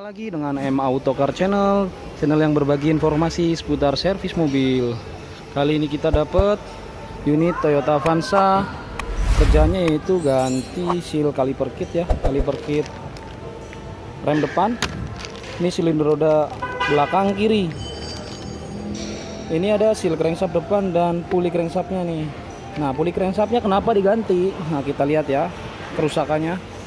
lagi dengan M Auto Car Channel, channel yang berbagi informasi seputar servis mobil. Kali ini kita dapat unit Toyota Avanza. Kerjanya yaitu ganti seal kaliper kit ya, kaliper kit rem depan. Ini silinder roda belakang kiri. Ini ada seal crankshaft depan dan puli crankshaftnya nih. Nah, puli crankshaftnya kenapa diganti? Nah, kita lihat ya kerusakannya.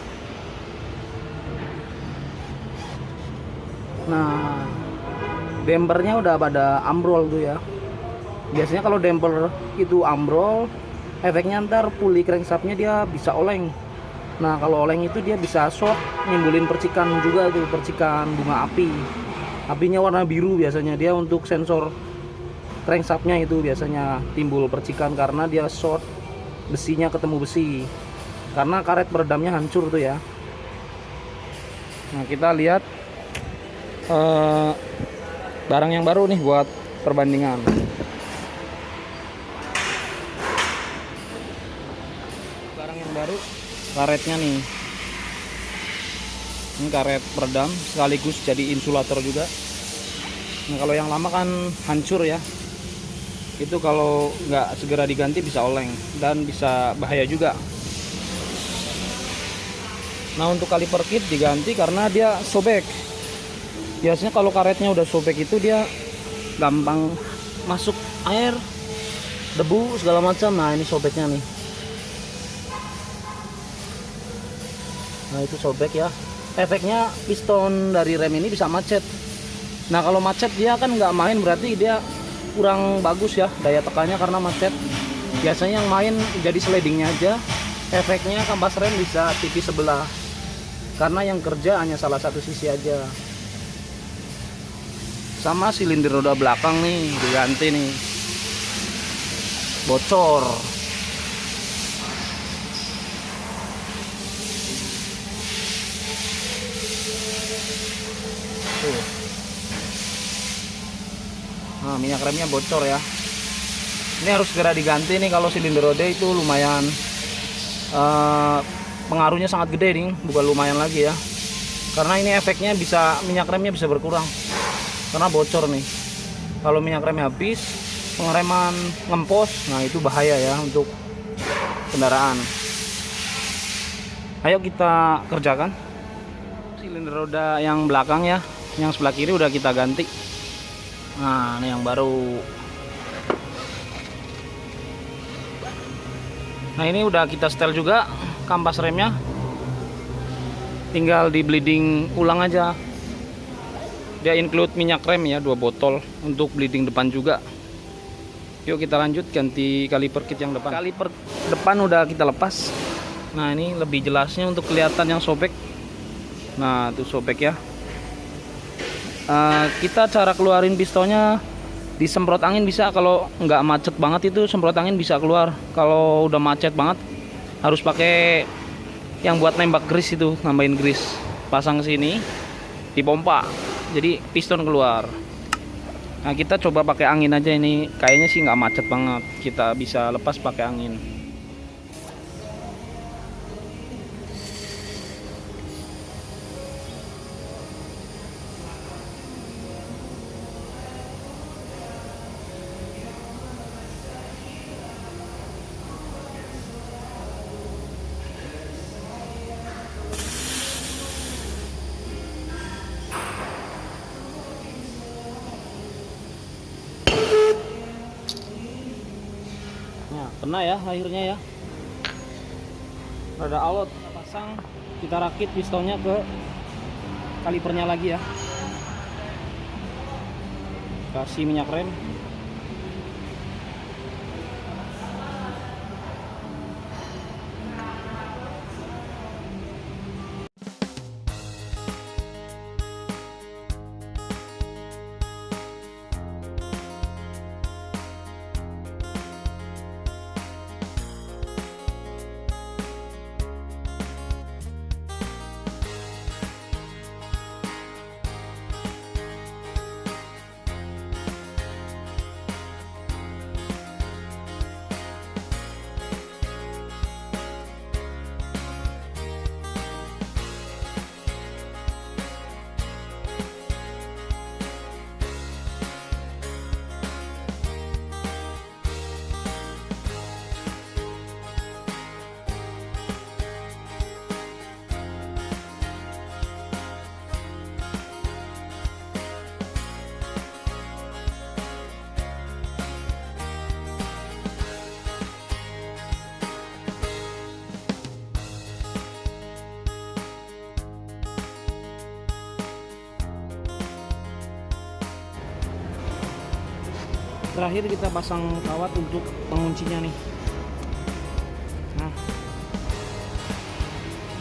Nah, dampernya udah pada ambrol tuh ya. Biasanya kalau damper itu ambrol, efeknya ntar puli crankshaftnya dia bisa oleng. Nah, kalau oleng itu dia bisa short, nimbulin percikan juga tuh, percikan bunga api. Apinya warna biru biasanya, dia untuk sensor crankshaftnya itu biasanya timbul percikan karena dia short, besinya ketemu besi. Karena karet peredamnya hancur tuh ya. Nah, kita lihat barang yang baru nih buat perbandingan. Barang yang baru, karetnya nih. Ini karet peredam sekaligus jadi insulator juga. Nah, kalau yang lama kan hancur ya. Itu kalau nggak segera diganti bisa oleng dan bisa bahaya juga. Nah, untuk kaliper kit diganti karena dia sobek. Biasanya kalau karetnya udah sobek itu dia gampang masuk air, debu segala macam. Nah, ini sobeknya nih. Nah, itu sobek ya. Efeknya piston dari rem ini bisa macet. Nah, kalau macet dia kan nggak main, berarti dia kurang bagus ya daya tekannya karena macet. Biasanya yang main jadi slidingnya aja. Efeknya kampas rem bisa tipis sebelah. Karena yang kerja hanya salah satu sisi aja. Sama silinder roda belakang nih diganti nih, bocor. Tuh. Nah, minyak remnya bocor ya. Ini harus segera diganti nih kalau silinder roda itu lumayan pengaruhnya sangat gede nih, bukan lumayan lagi ya. Karena ini efeknya bisa minyak remnya bisa berkurang. Karena bocor nih. Kalau minyak rem habis, pengereman ngempos, nah itu bahaya ya untuk kendaraan. Ayo kita kerjakan. Silinder roda yang belakang ya, yang sebelah kiri udah kita ganti. Nah, ini yang baru. Nah, ini udah kita setel juga kampas remnya. Tinggal di bleeding ulang aja. Dia include minyak rem ya, 2 botol untuk bleeding depan juga. Yuk kita lanjut ganti kaliper kit yang depan. Kaliper depan udah kita lepas. Nah, ini lebih jelasnya untuk kelihatan yang sobek. Nah, itu sobek ya. Kita cara keluarin pistonnya disemprot angin bisa. Kalau nggak macet banget itu semprot angin bisa keluar. Kalau udah macet banget harus pakai yang buat nembak grease itu, nambahin grease. Pasang ke sini, dipompa. Jadi piston keluar. Nah, kita coba pakai angin aja ini. Kayaknya sih nggak macet banget. Kita bisa lepas pakai angin. Nah, kena ya akhirnya ya. Rada alot. Kita pasang, kita rakit pistonnya ke kalipernya lagi ya. Kasih minyak rem. terakhir kita pasang kawat untuk penguncinya nih. Nah,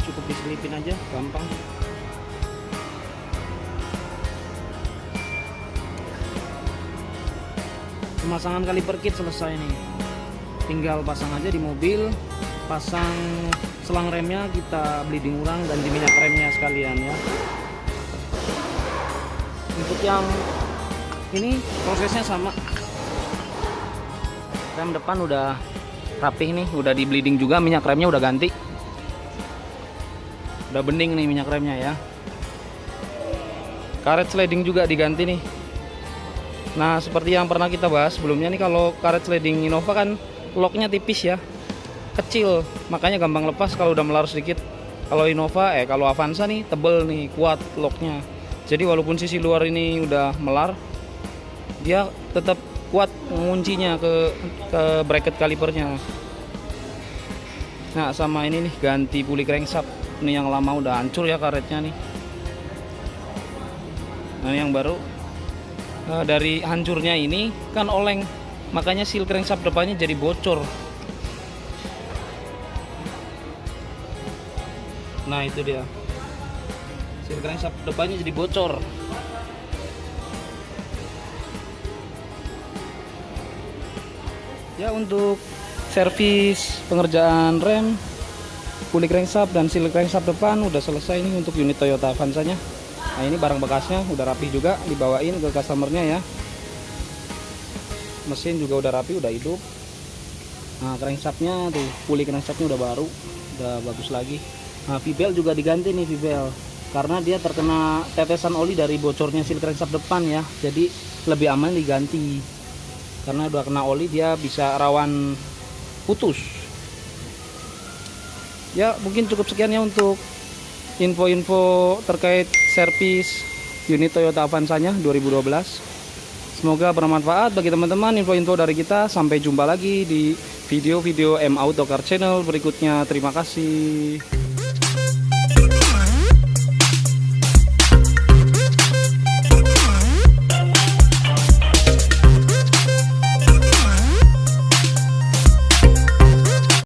cukup diselipin aja, gampang. Pemasangan kaliper kit selesai nih, tinggal pasang aja di mobil, pasang selang remnya, kita bleeding ulang, ganti minyak remnya sekalian ya. Untuk yang ini prosesnya sama, rem depan udah rapih nih, udah di bleeding juga, minyak remnya udah ganti, udah bening nih minyak remnya ya. Karet sliding juga diganti nih. Nah, seperti yang pernah kita bahas sebelumnya nih, kalau karet sliding Innova kan locknya tipis ya, kecil, makanya gampang lepas kalau udah melar sedikit. Kalau Innova, kalau Avanza nih tebel nih, kuat locknya. Jadi walaupun sisi luar ini udah melar, dia tetap kuat menguncinya ke bracket kalipernya. Nah, sama ini nih, ganti puli crankshaft. Ini yang lama udah hancur ya karetnya nih. Nah, yang baru dari hancurnya ini kan oleng, makanya seal crankshaft depannya jadi bocor. Nah, itu dia, seal crankshaft depannya jadi bocor. Ya, untuk servis pengerjaan rem, puli crankshaft dan seal crankshaft depan udah selesai nih untuk unit Toyota Avanza-nya. Nah, ini barang bekasnya udah rapi juga, dibawain ke customernya ya. Mesin juga udah rapi, udah hidup. Nah, crankshaftnya tuh, puli crankshaftnya udah baru, udah bagus lagi. Nah, V-belt juga diganti nih, V-belt, karena dia terkena tetesan oli dari bocornya seal crankshaft depan ya. Jadi lebih aman diganti, karena udah kena oli dia bisa rawan putus. Ya, mungkin cukup sekian ya untuk info-info terkait servis unit Toyota Avanza-nya 2012. Semoga bermanfaat bagi teman-teman info-info dari kita. Sampai jumpa lagi di video-video M Auto Car Channel berikutnya. Terima kasih.